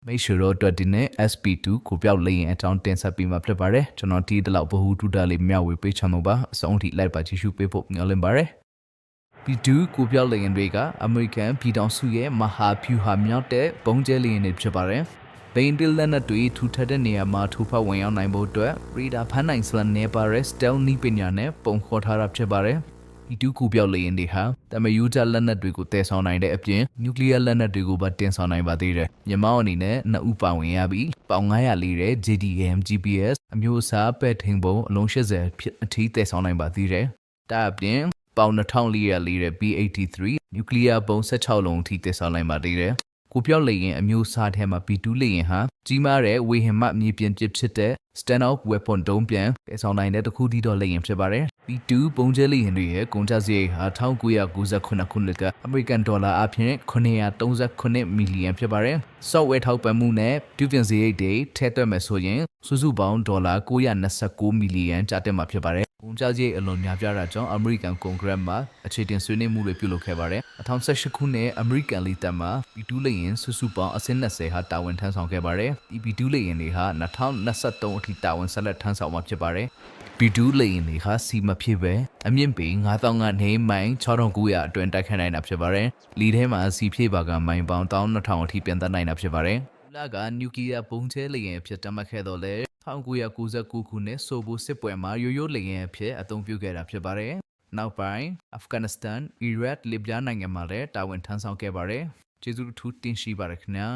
မိတ်ဆွေတို့အတွက်ဒီနေ့ SP2 ကိုပြောက်လေရင်အကြောင်းတင်ဆက်ပေးမှာဖြစ်ပါတယ်ကျွန်တော်ဒီတလောက်ဘ ഹു တူတာလေးမျှဝေပေးချင်တော့ပါအဆုံးထိလိုက်ပါကြည့်ရှုပေးဖို့မျှော်လင့်ပါတယ် P2 ကိုပြောက်လေရင်တွေကအမေရိကန်ပြည်ထောင်စုရဲ့မဟာဗျူဟာမြောက်တဲ့ပုံကျဲလေရင်တွေဖြစ်ပါတယ်ဘိန်းတလက်နက်တွေထူထပ်တဲ့နေရာမှာထိုးဖောက်ဝင်ရောက်နိုင်ဖို့အတွက်ရေဒါဖမ်းနိုင်စွမ်းနေပါတဲ့ stealth နည်းပညာနဲ့ပုံခေါ်ထားတာဖြစ်ပါတယ်P2 ကိုပြောက်လေရင်တွေဟာတမယူဂျာလက်နက်တွေကိုတည်ဆောင်နိုင်တဲ့အပြင်နျူကလ িয়ার လက်နက်တွေကိုပါတင်ဆောင်နိုင်ပါသေးတယ်မြန်မာအနေနဲ့နှစ်ဦးပါဝင်ရပြီးပေါင်900လေးတဲ့ JDM GPS အမျိုးအစားပဲ့ထိန်ပုံအလုံး80ဖြစ်အထိတည်ဆောင်နိုင်ပါသေးတယ်ဒါအပြင်ပေါင်2400လေးတဲ့ B83 နျူကလ িয়ার ပုံ16လုံးအထိတည်ဆောင်နိုင်ပါသေးတယ်ကိုပြောက်လေရင်အမျိုးအစားထဲမှာ P2 လေရင်ဟာကြီးမားတဲ့ဝေဟင်မှမြေပြင်ပစ်ဖြစ်တဲ့ stand-off weapon တုံးပြန်တည်ဆောင်နိုင်တဲ့တစ်ခုတည်းသောလေရင်ဖြစ်ပါတယ် P2 ပုံကျဲလေရင်တွေရဲ့ကုန်ကျစရိတ်ဟာ1998ခုနှစ်ကအမေရိကန်ဒေါ်လာအပြင်939မီလီယံဖြစ်ပါတယ် software ထောက်ပံ့မှုနဲ့ပြုပြင်စရိတ်တွေထည့်သွင်းမယ်ဆိုရင်စုစုပေါင်းဒေါ်လာ929မီလီယံကျတဲ့မှာဖြစ်ပါတယ်ကုန်ကျစရိတ်အလွန်များပြားတာကြောင့်အမေရိကန်ကွန်ဂရက်မှာအခြေတင်ဆွေးနွေးမှုတွေပြုလုပ်ခဲ့ပါတယ်2018ခုနှစ်အမေရိကန်လေတပ်မှာ P2 လေရင်စုစုပေါင်းအဆင့်20ဟာတာဝန်ထမ်းဆောင်ခဲ့ပါတယ် P2 လေရင်တွေဟာ2023အထိတာဝန်ဆက်လက်ထမ်းဆောင်မှာဖြစ်ပါတယ်P2 လေရင်တွေဟာစီမဖြစ်ပဲအမြင့်ပေ9000ကနေမိုင်6900အတွင်းတိုက်ခတ်နိုင်တာဖြစ်ပါတယ်လီထဲမှာစီဖြည့်ပါကမိုင်ပေါင်း12000အထိပြန်တက်နိုင်တာဖြစ်ပါတယ်လာကနျူကလ িয়ার ပုံကျဲလေရင်ဖြစ်တတ်မှတ်ခဲ့တော့လေ1999ခုနှစ်ဆိုဗိုစစ်ပွဲမှာရိုးရိုးလေရင်အဖြစ်အသုံးပြုခဲ့တာဖြစ်ပါတယ်နောက်ပိုင်းအာဖဂန်နစ္စတန်အီရတ်လစ်ဗျားနိုင်ငံမှာလည်းတာဝန်ထမ်းဆောင်ခဲ့ပါတယ်ကျေးဇူးအထူးတင်ရှိပါတယ်ခင်ဗျာ